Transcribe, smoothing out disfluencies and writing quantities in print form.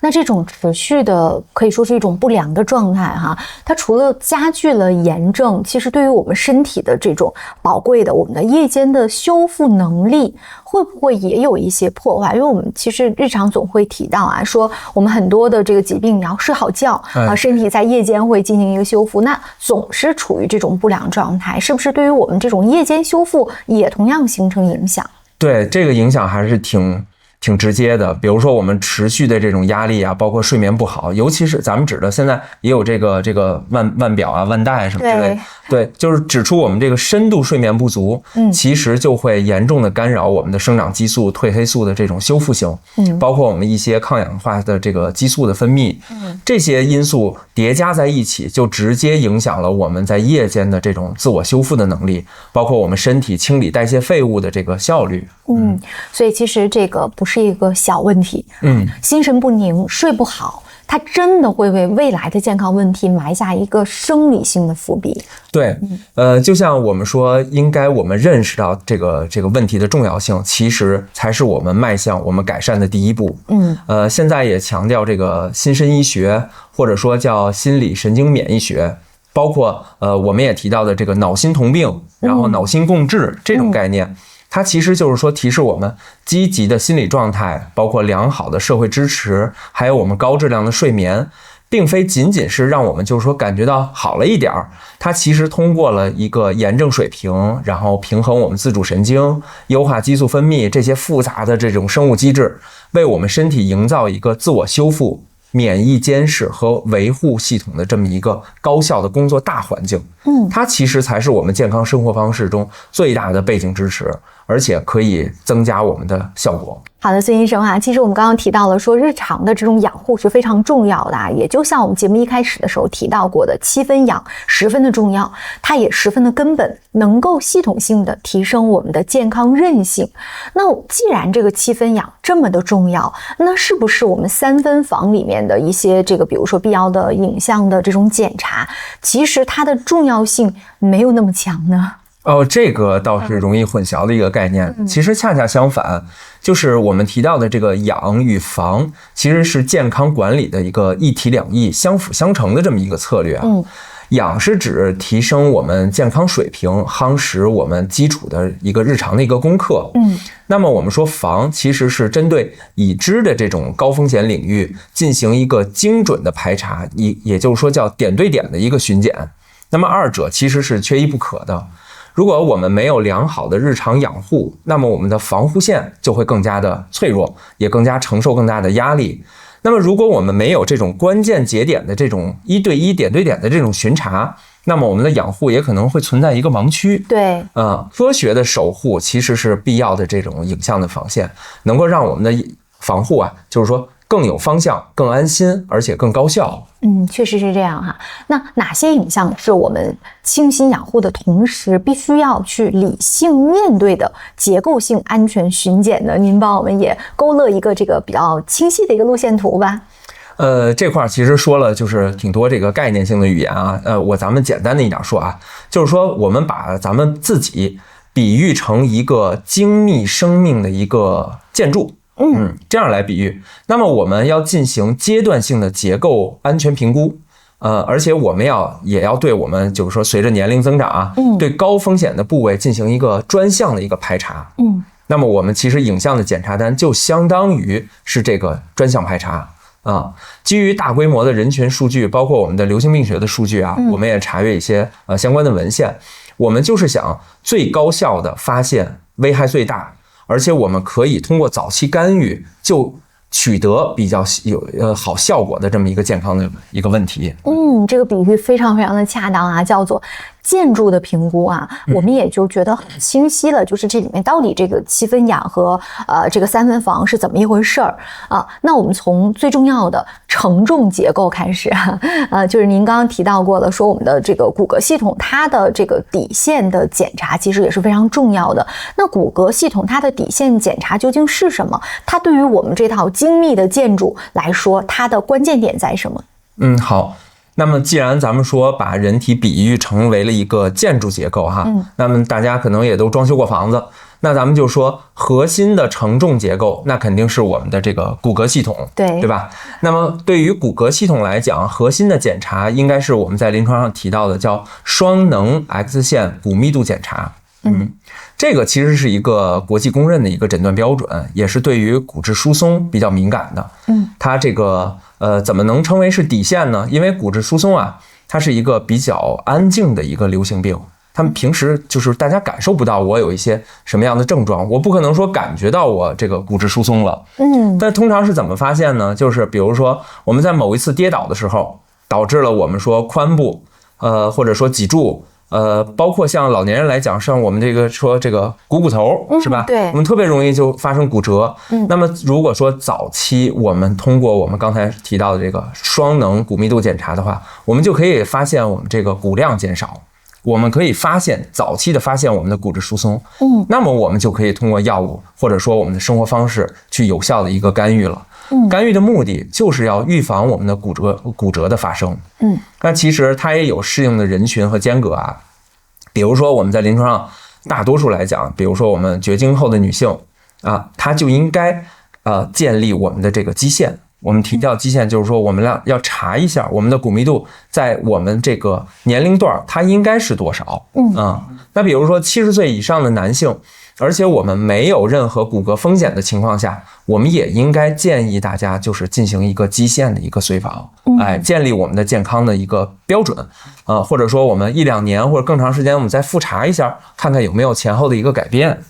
那这种持续的可以说是一种不良的状态哈，它除了加剧了炎症，其实对于我们身体的这种宝贵的我们的夜间的修复能力，会不会也有一些破坏？因为我们其实日常总会提到啊，说我们很多的这个疾病，你要睡好觉啊，身体在夜间会进行一个修复，那总是处于这种不良状态，是不是对于我们这种夜间修复也同样形成影响？对，这个影响还是挺直接的。比如说我们持续的这种压力啊，包括睡眠不好，尤其是咱们指的现在也有这个腕表啊、腕带什么之类的，对，就是指出我们这个深度睡眠不足，其实就会严重的干扰我们的生长激素、褪黑素的这种修复性，包括我们一些抗氧化的这个激素的分泌，这些因素叠加在一起，就直接影响了我们在夜间的这种自我修复的能力，包括我们身体清理代谢废物的这个效率。所以其实这个不是一个小问题，心神不宁、睡不好，它真的会为未来的健康问题埋下一个生理性的伏笔。对，就像我们说，应该我们认识到这个问题的重要性，其实才是我们迈向我们改善的第一步。现在也强调这个心身医学，或者说叫心理神经免疫学，包括我们也提到的这个脑心同病，然后脑心共治这种概念。它其实就是说提示我们积极的心理状态，包括良好的社会支持，还有我们高质量的睡眠，并非仅仅是让我们就是说感觉到好了一点儿，它其实通过了一个炎症水平，然后平衡我们自主神经，优化激素分泌，这些复杂的这种生物机制，为我们身体营造一个自我修复、免疫监视和维护系统的这么一个高效的工作大环境。它其实才是我们健康生活方式中最大的背景支持，而且可以增加我们的效果。好的，孙医生啊，其实我们刚刚提到了说日常的这种养护是非常重要的啊，也就像我们节目一开始的时候提到过的7分养10分的重要，它也10分的根本，能够系统性的提升我们的健康韧性。那既然这个7分养这么的重要，那是不是我们3分房里面的一些这个比如说必要的影像的这种检查，其实它的重要性没有那么强呢？这个倒是容易混淆的一个概念。其实恰恰相反，就是我们提到的这个养与防，其实是健康管理的一个一体两翼、相辅相成的这么一个策略啊。养是指提升我们健康水平，夯实我们基础的一个日常的一个功课。那么我们说防其实是针对已知的这种高风险领域进行一个精准的排查，也就是说叫点对点的一个巡检。那么二者其实是缺一不可的。如果我们没有良好的日常养护，那么我们的防护线就会更加的脆弱，也更加承受更大的压力。那么如果我们没有这种关键节点的这种1对1点对点的这种巡查，那么我们的养护也可能会存在一个盲区。对，科学的守护其实是必要的这种影像的防线，能够让我们的防护啊，就是说更有方向、更安心，而且更高效。确实是这样哈。那哪些影像是我们清新养护的同时必须要去理性面对的结构性安全巡检呢？您帮我们也勾勒一个这个比较清晰的一个路线图吧。这块其实说了就是挺多这个概念性的语言啊。咱们简单的一点说啊，就是说我们把咱们自己比喻成一个精密生命的一个建筑。这样来比喻，那么我们要进行阶段性的结构安全评估，而且我们也要对我们就是说随着年龄增长啊，对高风险的部位进行一个专项的一个排查。那么我们其实影像的检查单就相当于是这个专项排查啊。基于大规模的人群数据，包括我们的流行病学的数据啊，我们也查阅一些相关的文献，我们就是想最高效的发现危害最大，而且我们可以通过早期干预就取得比较好效果的这么一个健康的一个问题。这个比喻非常非常的恰当啊，叫做建筑的评估啊，我们也就觉得很清晰了，就是这里面到底这个7分养和这个3分防是怎么一回事儿啊？那我们从最重要的承重结构开始就是您刚刚提到过了，说我们的这个骨骼系统它的这个底线的检查其实也是非常重要的。那骨骼系统它的底线检查究竟是什么？它对于我们这套精密的建筑来说，它的关键点在什么？好。那么既然咱们说把人体比喻成为了一个建筑结构哈，那么大家可能也都装修过房子，那咱们就说核心的承重结构，那肯定是我们的这个骨骼系统，对吧？那么对于骨骼系统来讲，核心的检查应该是我们在临床上提到的叫双能 X 线骨密度检查。这个其实是一个国际公认的一个诊断标准，也是对于骨质疏松比较敏感的。它这个怎么能称为是底线呢？因为骨质疏松啊，它是一个比较安静的一个流行病。他们平时就是大家感受不到我有一些什么样的症状，我不可能说感觉到我这个骨质疏松了。但通常是怎么发现呢？就是比如说我们在某一次跌倒的时候，导致了我们说髋部，或者说脊柱。包括像老年人来讲，像我们这个说这个股头是吧？对，我们特别容易就发生骨折。那么如果说早期我们通过我们刚才提到的这个双能骨密度检查的话，我们就可以发现我们这个骨量减少，我们可以早期的发现我们的骨质疏松。那么我们就可以通过药物或者说我们的生活方式去有效的一个干预了。干预的目的就是要预防我们的骨折的发生。那其实它也有适应的人群和间隔啊。比如说我们在临床上大多数来讲，比如说我们绝经后的女性啊，她就应该建立我们的这个基线。我们提到基线，就是说我们要查一下我们的骨密度在我们这个年龄段它应该是多少。那比如说70岁以上的男性，而且我们没有任何骨骼风险的情况下，我们也应该建议大家就是进行一个基线的一个随访，建立我们的健康的一个标准，或者说我们1-2年或者更长时间，我们再复查一下，看看有没有前后的一个改变。